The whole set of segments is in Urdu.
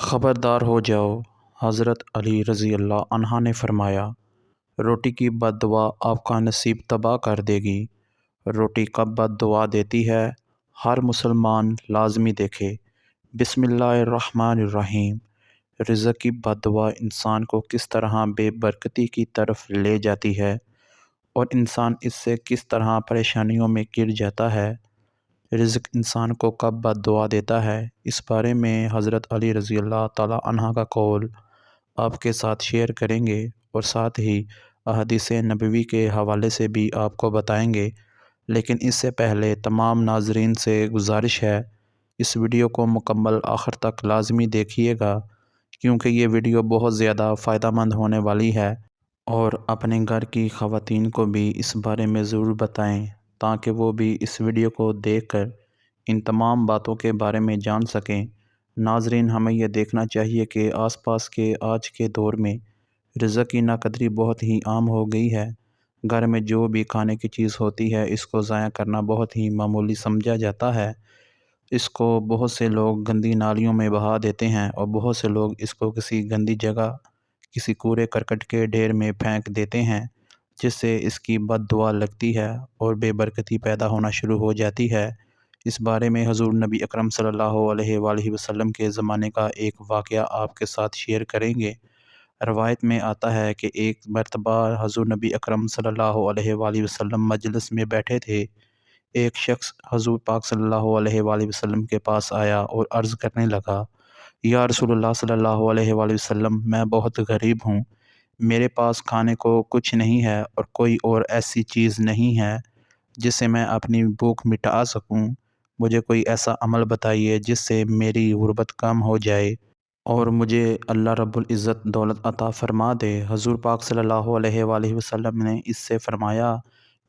خبردار ہو جاؤ۔ حضرت علی رضی اللہ عنہ نے فرمایا، روٹی کی بد دعا آپ کا نصیب تباہ کر دے گی۔ روٹی کب بد دعا دیتی ہے، ہر مسلمان لازمی دیکھے۔ بسم اللہ الرحمن الرحیم۔ رزق کی بد دعا انسان کو کس طرح بے برکتی کی طرف لے جاتی ہے اور انسان اس سے کس طرح پریشانیوں میں گر جاتا ہے۔ رزق انسان کو کب بد دعا دیتا ہے، اس بارے میں حضرت علی رضی اللہ تعالی عنہ کا قول آپ کے ساتھ شیئر کریں گے اور ساتھ ہی احادیث نبوی کے حوالے سے بھی آپ کو بتائیں گے۔ لیکن اس سے پہلے تمام ناظرین سے گزارش ہے، اس ویڈیو کو مکمل آخر تک لازمی دیکھیے گا کیونکہ یہ ویڈیو بہت زیادہ فائدہ مند ہونے والی ہے، اور اپنے گھر کی خواتین کو بھی اس بارے میں ضرور بتائیں تاکہ وہ بھی اس ویڈیو کو دیکھ کر ان تمام باتوں کے بارے میں جان سکیں۔ ناظرین، ہمیں یہ دیکھنا چاہیے کہ آس پاس کے آج کے دور میں رزق کی ناقدری بہت ہی عام ہو گئی ہے۔ گھر میں جو بھی کھانے کی چیز ہوتی ہے اس کو ضائع کرنا بہت ہی معمولی سمجھا جاتا ہے۔ اس کو بہت سے لوگ گندی نالیوں میں بہا دیتے ہیں اور بہت سے لوگ اس کو کسی گندی جگہ، کسی کوڑے کرکٹ کے ڈھیر میں پھینک دیتے ہیں، جس سے اس کی بد دعا لگتی ہے اور بے برکتی پیدا ہونا شروع ہو جاتی ہے۔ اس بارے میں حضور نبی اکرم صلی اللہ علیہ وآلہ وسلم کے زمانے کا ایک واقعہ آپ کے ساتھ شیئر کریں گے۔ روایت میں آتا ہے کہ ایک مرتبہ حضور نبی اکرم صلی اللہ علیہ وآلہ وسلم مجلس میں بیٹھے تھے۔ ایک شخص حضور پاک صلی اللہ علیہ وآلہ وسلم کے پاس آیا اور عرض کرنے لگا، یا رسول اللہ صلی اللہ علیہ وآلہ وسلم، میں بہت غریب ہوں، میرے پاس کھانے کو کچھ نہیں ہے اور کوئی اور ایسی چیز نہیں ہے جس سے میں اپنی بھوک مٹا سکوں۔ مجھے کوئی ایسا عمل بتائیے جس سے میری غربت کم ہو جائے اور مجھے اللہ رب العزت دولت عطا فرما دے۔ حضور پاک صلی اللہ علیہ وآلہ وسلم نے اس سے فرمایا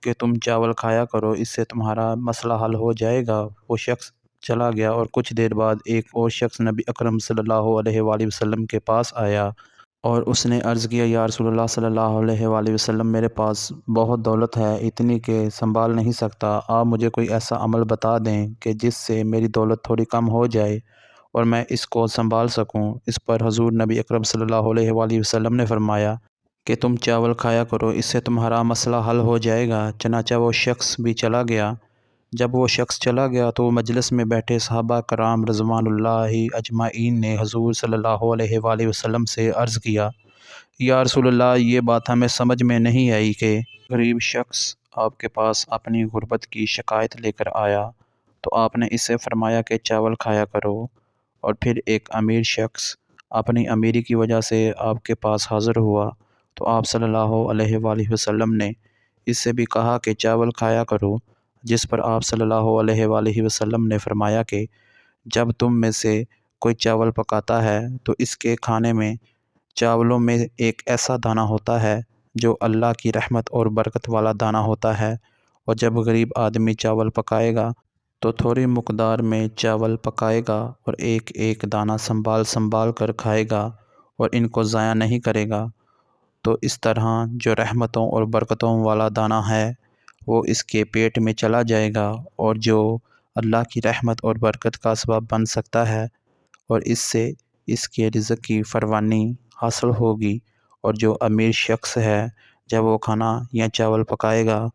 کہ تم چاول کھایا کرو، اس سے تمہارا مسئلہ حل ہو جائے گا۔ وہ شخص چلا گیا اور کچھ دیر بعد ایک اور شخص نبی اکرم صلی اللہ علیہ وآلہ وسلم کے پاس آیا اور اس نے عرض کیا، یا رسول اللہ صلی اللہ علیہ وآلہ وسلم، میرے پاس بہت دولت ہے، اتنی کہ سنبھال نہیں سکتا، آپ مجھے کوئی ایسا عمل بتا دیں کہ جس سے میری دولت تھوڑی کم ہو جائے اور میں اس کو سنبھال سکوں۔ اس پر حضور نبی اکرم صلی اللہ علیہ وآلہ وسلم نے فرمایا کہ تم چاول کھایا کرو، اس سے تمہارا مسئلہ حل ہو جائے گا۔ چنانچہ وہ شخص بھی چلا گیا۔ جب وہ شخص چلا گیا تو مجلس میں بیٹھے صحابہ کرام رضوان اللہ اجمعین نے حضور صلی اللہ علیہ وآلہ وسلم سے عرض کیا، یا رسول اللہ، یہ بات ہمیں سمجھ میں نہیں آئی کہ غریب شخص آپ کے پاس اپنی غربت کی شکایت لے کر آیا تو آپ نے اس سے فرمایا کہ چاول کھایا کرو، اور پھر ایک امیر شخص اپنی امیری کی وجہ سے آپ کے پاس حاضر ہوا تو آپ صلی اللہ علیہ وآلہ وسلم نے اس سے بھی کہا کہ چاول کھایا کرو، جس پر آپ صلی اللہ علیہ وآلہ وسلم نے فرمایا کہ جب تم میں سے کوئی چاول پکاتا ہے تو اس کے کھانے میں چاولوں میں ایک ایسا دانہ ہوتا ہے جو اللہ کی رحمت اور برکت والا دانہ ہوتا ہے، اور جب غریب آدمی چاول پکائے گا تو تھوڑی مقدار میں چاول پکائے گا اور ایک ایک دانہ سنبھال سنبھال کر کھائے گا اور ان کو ضائع نہیں کرے گا، تو اس طرح جو رحمتوں اور برکتوں والا دانہ ہے وہ اس کے پیٹ میں چلا جائے گا، اور جو اللہ کی رحمت اور برکت کا سبب بن سکتا ہے، اور اس سے اس کے رزق کی فراوانی حاصل ہوگی۔ اور جو امیر شخص ہے، جب وہ کھانا یا چاول پکائے گا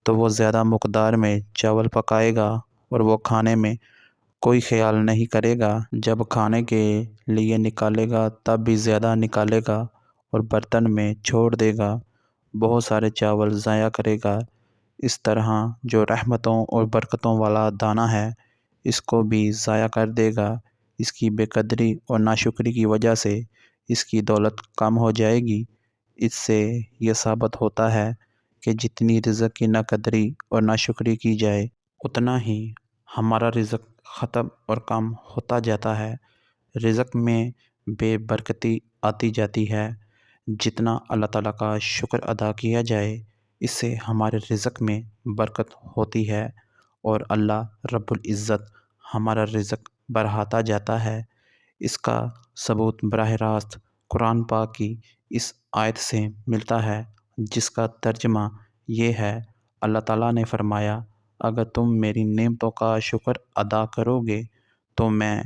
تو وہ زیادہ مقدار میں چاول پکائے گا اور وہ کھانے میں کوئی خیال نہیں کرے گا، جب کھانے کے لیے نکالے گا تب بھی زیادہ نکالے گا اور برتن میں چھوڑ دے گا، بہت سارے چاول ضائع کرے گا۔ اس طرح جو رحمتوں اور برکتوں والا دانہ ہے اس کو بھی ضائع کر دے گا۔ اس کی بے قدری اور ناشکری کی وجہ سے اس کی دولت کم ہو جائے گی۔ اس سے یہ ثابت ہوتا ہے کہ جتنی رزق کی ناقدری اور ناشکری کی جائے اتنا ہی ہمارا رزق ختم اور کم ہوتا جاتا ہے، رزق میں بے برکتی آتی جاتی ہے۔ جتنا اللہ تعالیٰ کا شکر ادا کیا جائے اس سے ہمارے رزق میں برکت ہوتی ہے اور اللہ رب العزت ہمارا رزق بڑھاتا جاتا ہے۔ اس کا ثبوت براہ راست قرآن پاک کی اس آیت سے ملتا ہے، جس کا ترجمہ یہ ہے، اللہ تعالیٰ نے فرمایا، اگر تم میری نعمتوں کا شکر ادا کرو گے تو میں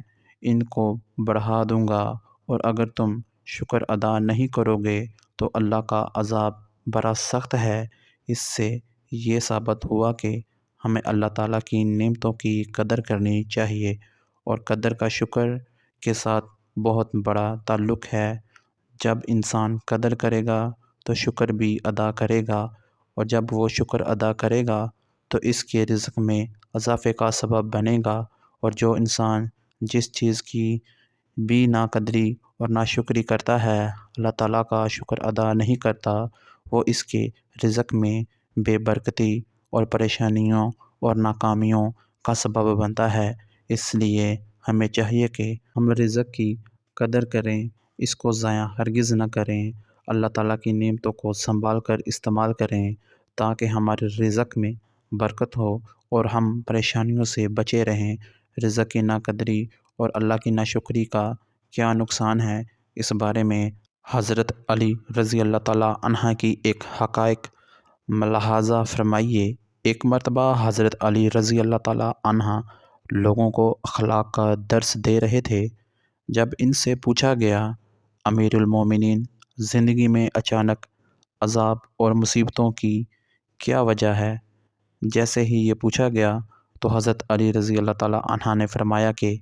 ان کو بڑھا دوں گا، اور اگر تم شکر ادا نہیں کرو گے تو اللہ کا عذاب بڑا سخت ہے۔ اس سے یہ ثابت ہوا کہ ہمیں اللہ تعالیٰ کی نعمتوں کی قدر کرنی چاہیے، اور قدر کا شکر کے ساتھ بہت بڑا تعلق ہے۔ جب انسان قدر کرے گا تو شکر بھی ادا کرے گا، اور جب وہ شکر ادا کرے گا تو اس کے رزق میں اضافے کا سبب بنے گا، اور جو انسان جس چیز کی بھی ناقدری اور ناشکری کرتا ہے، اللہ تعالیٰ کا شکر ادا نہیں کرتا، وہ اس کے رزق میں بے برکتی اور پریشانیوں اور ناکامیوں کا سبب بنتا ہے۔ اس لیے ہمیں چاہیے کہ ہم رزق کی قدر کریں، اس کو ضائع ہرگز نہ کریں، اللہ تعالیٰ کی نعمتوں کو سنبھال کر استعمال کریں تاکہ ہمارے رزق میں برکت ہو اور ہم پریشانیوں سے بچے رہیں۔ رزق کی ناقدری اور اللہ کی ناشکری کا کیا نقصان ہے، اس بارے میں حضرت علی رضی اللہ تعالیٰ عنہ کی ایک حقائق ملاحظہ فرمائیے۔ ایک مرتبہ حضرت علی رضی اللہ تعالیٰ عنہ لوگوں کو اخلاق کا درس دے رہے تھے۔ جب ان سے پوچھا گیا، امیر المومنین، زندگی میں اچانک عذاب اور مصیبتوں کی کیا وجہ ہے؟ جیسے ہی یہ پوچھا گیا تو حضرت علی رضی اللہ تعالیٰ عنہ نے فرمایا کہ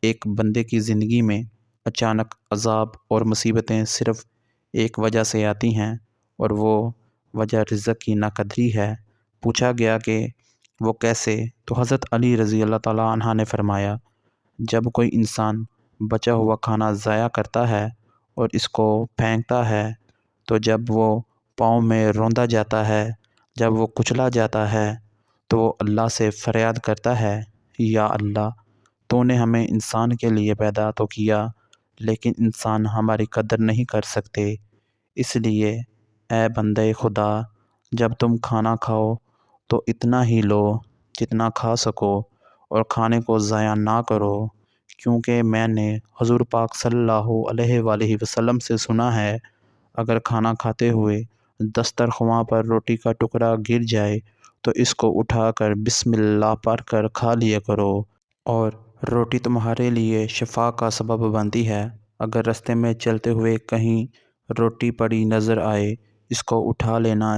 ایک بندے کی زندگی میں اچانک عذاب اور مصیبتیں صرف ایک وجہ سے آتی ہیں، اور وہ وجہ رزق کی ناقدری ہے۔ پوچھا گیا کہ وہ کیسے؟ تو حضرت علی رضی اللہ تعالیٰ عنہ نے فرمایا، جب کوئی انسان بچا ہوا کھانا ضائع کرتا ہے اور اس کو پھینکتا ہے، تو جب وہ پاؤں میں روندا جاتا ہے، جب وہ کچلا جاتا ہے، تو وہ اللہ سے فریاد کرتا ہے، یا اللہ، تو نے ہمیں انسان کے لیے پیدا تو کیا، لیکن انسان ہماری قدر نہیں کر سکتے، اس لیے اے بندے خدا، جب تم کھانا کھاؤ تو اتنا ہی لو جتنا کھا سکو، اور کھانے کو ضائع نہ کرو، کیونکہ میں نے حضور پاک صلی اللہ علیہ وآلہ وسلم سے سنا ہے، اگر کھانا کھاتے ہوئے دسترخواں پر روٹی کا ٹکڑا گر جائے تو اس کو اٹھا کر بسم اللہ پڑھ کر کھا لیا کرو، اور روٹی تمہارے لیے شفا کا سبب بنتی ہے۔ اگر راستے میں چلتے ہوئے کہیں روٹی پڑی نظر آئے، اس کو اٹھا لینا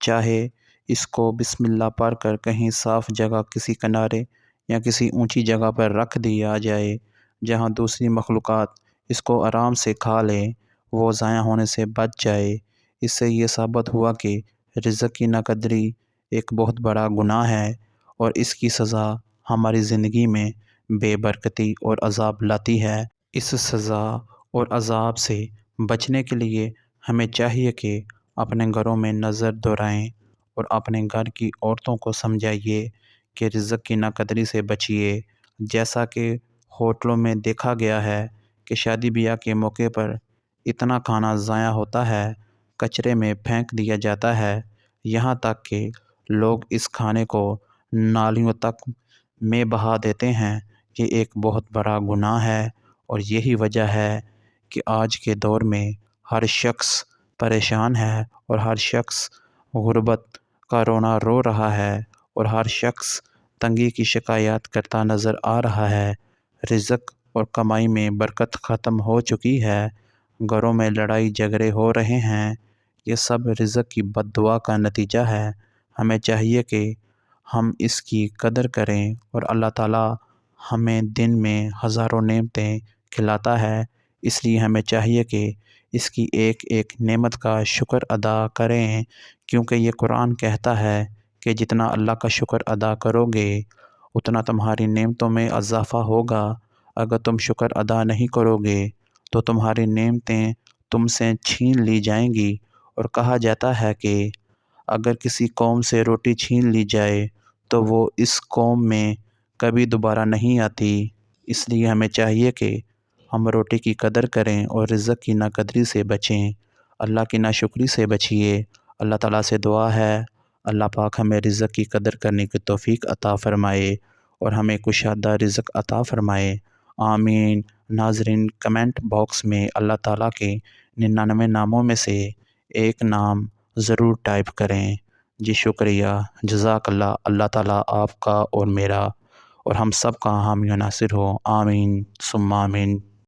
چاہے، اس کو بسم اللہ پڑھ کر کہیں صاف جگہ، کسی کنارے یا کسی اونچی جگہ پر رکھ دیا جائے جہاں دوسری مخلوقات اس کو آرام سے کھا لیں، وہ ضائع ہونے سے بچ جائے۔ اس سے یہ ثابت ہوا کہ رزق کی ناقدری ایک بہت بڑا گناہ ہے، اور اس کی سزا ہماری زندگی میں بے برکتی اور عذاب لاتی ہے۔ اس سزا اور عذاب سے بچنے کے لیے ہمیں چاہیے کہ اپنے گھروں میں نظر دورائیں اور اپنے گھر کی عورتوں کو سمجھائیے کہ رزق کی ناقدری سے بچیے۔ جیسا کہ ہوٹلوں میں دیکھا گیا ہے کہ شادی بیاہ کے موقع پر اتنا کھانا ضائع ہوتا ہے، کچرے میں پھینک دیا جاتا ہے، یہاں تک کہ لوگ اس کھانے کو نالیوں تک میں بہا دیتے ہیں۔ یہ ایک بہت بڑا گناہ ہے، اور یہی وجہ ہے کہ آج کے دور میں ہر شخص پریشان ہے، اور ہر شخص غربت کا رونا رو رہا ہے، اور ہر شخص تنگی کی شکایات کرتا نظر آ رہا ہے۔ رزق اور کمائی میں برکت ختم ہو چکی ہے، گھروں میں لڑائی جھگڑے ہو رہے ہیں، یہ سب رزق کی بد دعا کا نتیجہ ہے۔ ہمیں چاہیے کہ ہم اس کی قدر کریں، اور اللہ تعالیٰ ہمیں دن میں ہزاروں نعمتیں کھلاتا ہے، اس لیے ہمیں چاہیے کہ اس کی ایک ایک نعمت کا شکر ادا کریں، کیونکہ یہ قرآن کہتا ہے کہ جتنا اللہ کا شکر ادا کرو گے اتنا تمہاری نعمتوں میں اضافہ ہوگا۔ اگر تم شکر ادا نہیں کرو گے تو تمہاری نعمتیں تم سے چھین لی جائیں گی، اور کہا جاتا ہے کہ اگر کسی قوم سے روٹی چھین لی جائے تو وہ اس قوم میں کبھی دوبارہ نہیں آتی۔ اس لیے ہمیں چاہیے کہ ہم روٹی کی قدر کریں اور رزق کی ناقدری سے بچیں، اللہ کی ناشکری سے بچیے۔ اللہ تعالیٰ سے دعا ہے اللہ پاک ہمیں رزق کی قدر کرنے کی توفیق عطا فرمائے اور ہمیں کشادہ رزق عطا فرمائے، آمین۔ ناظرین، کمنٹ باکس میں اللہ تعالیٰ کے 99 ناموں میں سے ایک نام ضرور ٹائپ کریں۔ جی شکریہ، جزاک اللہ۔ اللہ تعالیٰ آپ کا اور میرا اور ہم سب کا حامی و ناصر ہو۔ آمین ثم آمین۔